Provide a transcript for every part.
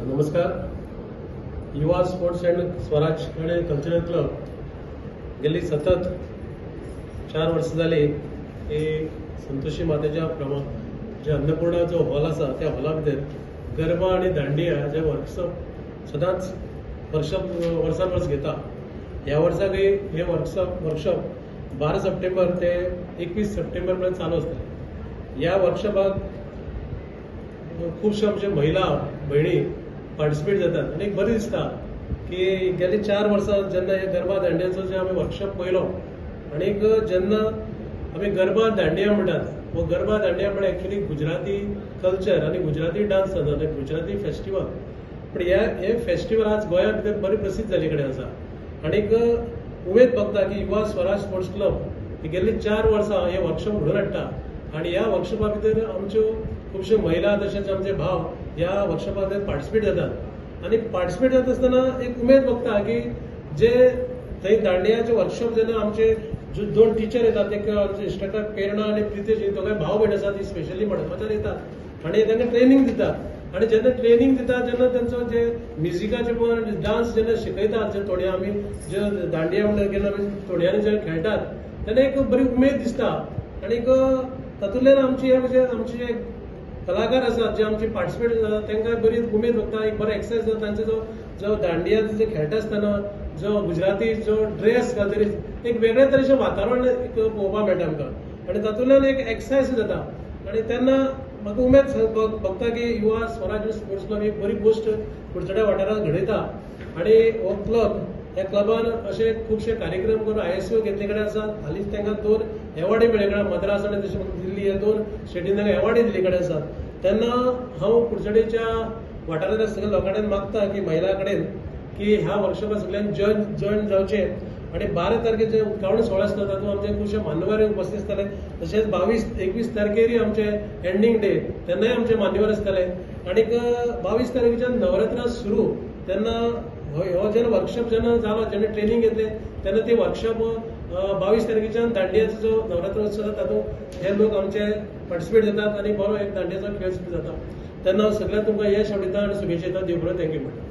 नमस्कार. युवा sports and Swaraj आणि कल्चरल क्लब गेली सतत 4 वर्ष झाली की संतोषी मातेच्या जे अन्नपूर्णा जो हॉल असा त्या हॉला भितर गरबा आणि दांडिया जे वर्कशॉप सदांच वर्सान वर्स घेता. ह्या वर्साकय हे वर्कशॉप 12 सप्टेंबर ते 21 सप्टेंबर पर्यंत चालू असतले. ह्या वर्कशॉपाक खूपशे आमचे महिला भयणी पार्टिसिपेट जातात आणि बरें दिसता की गेली 4 वर्सां जेन्ना हे गरबा दांडियाचो जे आमी वर्कशॉप पळयलो आणि जेन्ना आमी गरबा दांडिया म्हणटात वो गरबा दांडिया म्हणजे एक्चुअली गुजराती कल्चर आणि गुजराती डान्स जाता आणि गुजराती फेस्टिवल. पण हे फेस्टिवल आज गोंया भितर बरें प्रसिद्ध जाल्ले कडेन आसा आणि उमेद बघता की युवा स्वराज स्पोर्ट्स क्लब ही गेल्ली 4 वर्सां हे वर्कशॉप घडोवन हाडटा आणि ह्या वर्कशॉपा भितर आमच्यो खुबश्यो महिला तशेंच आमचे भाव ह्या वर्कशॉपा भितर पार्टिसिपेट जातात आणि पार्टिसिपेट जाता आसतना एक उमेद बघता की जे थंय दांडियाचे वर्कशॉप जेन्ना आमचे जो 2 टीचर येतात एक आमचे इंस्ट्रक्टर प्रेरणा आणि प्रितेश हे दोगांय भाव भयण आसा ती स्पेशली मडगांवच्यान येतात आणि तांकां ट्रेनिंग दितात आणि जेन्ना ट्रेनिंग दितात जेन्ना तांचो जे म्युझिकाचे पण डान्स जेन्ना शिकयतात जे थोडे आमी जे दांडिया म्हणटा केन्ना आमी थोड्यांनी जे खेळटात तेन्ना एक बरी उमेद दिसता आणि तातूंतल्यान आमचे जे कलाकार आसात जे आमचे पार्टिसिपेट जातात तांकां बरी उमेद भोगता. एक बरो एक्सरसाइज जाता तांचो जो दांडिया जे खेळटा आसतना जो गुजराती जो ड्रेस घालतरीत एक वेगळ्या तरेचें वातावरण पळोवपाक मेळटा आमकां आणि तातूंतल्यान एक एक्सरसाइज जाता आणि तेन्ना म्हाका उमेद भोगता की युवा स्वराज स्पोर्ट्स क्लब एक बरी गोश्ट कुडचड्या वाठारांत घडयता आणि हो क्लब ह्या क्लबान असे खूबशे कार्यक्रम करून ISO घेतले कडेन आसात. हालींच तांकां 2 एवॉर्डय मेळ्ळे कडेन मद्रास आणि तशें दिल्ली हे 2 स्टेटीन तांकां एवॉर्डय दिल्ले कडेन आसात. तेन्ना हांव कुडचडेच्या वाठारांतल्या सगळ्या लोकां कडेन मागता की महिला कडेन की ह्या वर्कशॉपाक सगळ्यांनी जॉयन जावचे आणि 12 तारखेचे उदकावण सोहळा आसता तातूंत आमचे खुबशे मान्यवर उपस्थित आसतले. तशेंच 22-21 तारखेर आमचे एंडींग डे तेन्नाय आमचे मान्यवर आसतले आणि 22 तारखेच्यान नवरात्रां सुरू तेन्ना हो जेन्ना वर्कशॉप जेन्ना जालो जेन्ना ट्रेनिंग घेतले तेन्ना ते वर्कशॉप 22 तारखेच्यान दांडियाचो जो नवरात्र उत्सव जाता तातूंत हे लोक आमचे पार्टिसिपेट जातात आणि बरो एक दांडियाचो खेळ सुरू जाता. तेन्ना हांव सगळ्यांक तुमकां यश आवडीता आणि शुभेच्छा दिता. देव बरो थँक्यू म्हणटा.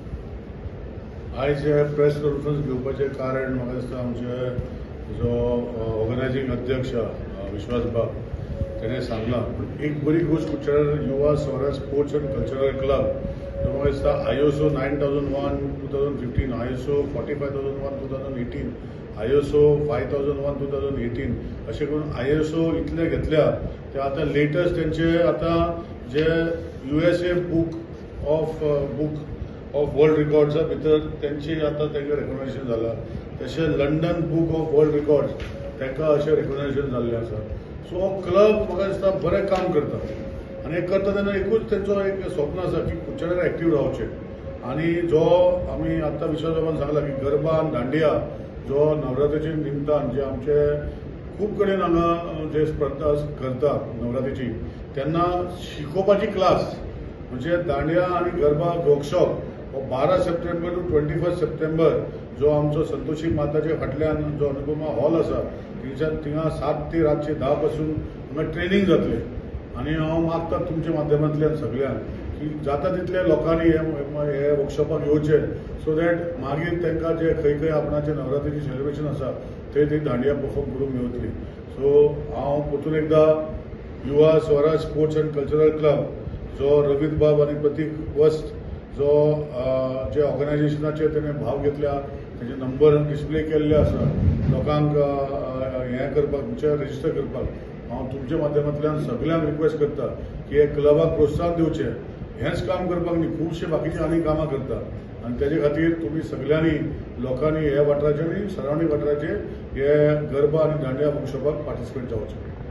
आयज प्रेस कॉन्फरन्स घेवपाचें कारण म्हाका दिसता आमचे जो ऑर्गनायझींग अध्यक्ष विश्वास बाब तेणें सांगलां. एक बरी गोश्ट कुडचड्यार युवा Swaraj sports and cultural club म्हाका दिसता ISO 9001-2015, ISO 45001 2018, ISO 5001 2018 अशें करून ISO इतले घेतल्या ते आतां लेटस्ट तेंचे आतां जे USA बुक ऑफ वर्ल्ड रिकॉर्ड्सा भितर तेंची आतां तांकां रेकॉग्नायझेशन जालां. तशें London book of world records तांकां अशें रेकॉग्नायझेशन जाल्लें आसा. सो हो क्लब म्हाका दिसता बरें काम करता आणि हे करता तेन्ना एकूच तेंचो एक स्वप्न आसा की कुडचड्यार एक्टीव रावचें आणि जो आमी आतां विश्वास बाबान सांगला की गरबा आनी दांडिया जो नवरात्रेच्या निमतान जे आमचे खूब कडेन हांगा जे स्पर्धा करता नवरात्रेची तेन्ना शिकोवपाची क्लास म्हणजे दांडिया आणि गरबा वर्कशॉप हो 12 सप्टेंबर टू 21 सप्टेंबर जो आमचो संतोषी माताचे फाटल्यान जो अनुपमा हॉल आसा थिंगा 7 ते रातचे 10 पासून हांगा ट्रेनिंग जातले आणि हांव मागता तुमच्या माध्यमांतल्यान सगळ्यांक की जाता तितल्या लोकांनी हे वर्कशॉपाक येवचे सो दॅट मागीर तांकां जे खंय आपणाचे नवरात्रेची सेलिब्रेशन आसा थंय दांडिया परफॉर्म करूंक मेळटली. सो हांव परतून एकदां युवा Swaraj sports and cultural club जो रवींद्र बाब आणि प्रतीक वस्त जो जे ऑर्गनायझेशनाचे तेणें भाव घेतल्या तेजे नंबर डिस्प्ले केल्ले आसा लोकांक हें करपाक तुमचे रजिस्टर करपाक हांव तुमच्या माध्यमांतल्यान सगळ्यांक रिक्वेस्ट करता की हे क्लबाक प्रोत्साहन दिवचें. हेंच काम करपाक न्ही खुबशे बाकीचे आनी कामां करता आणि तेजे खातीर तुमी सगळ्यांनी लोकांनी हे वाठाराचे आनी सरावंडींग वाठाराचे हे गरबा आनी दांडिया वर्कशॉपाक पार्टिसिपेट जावचें.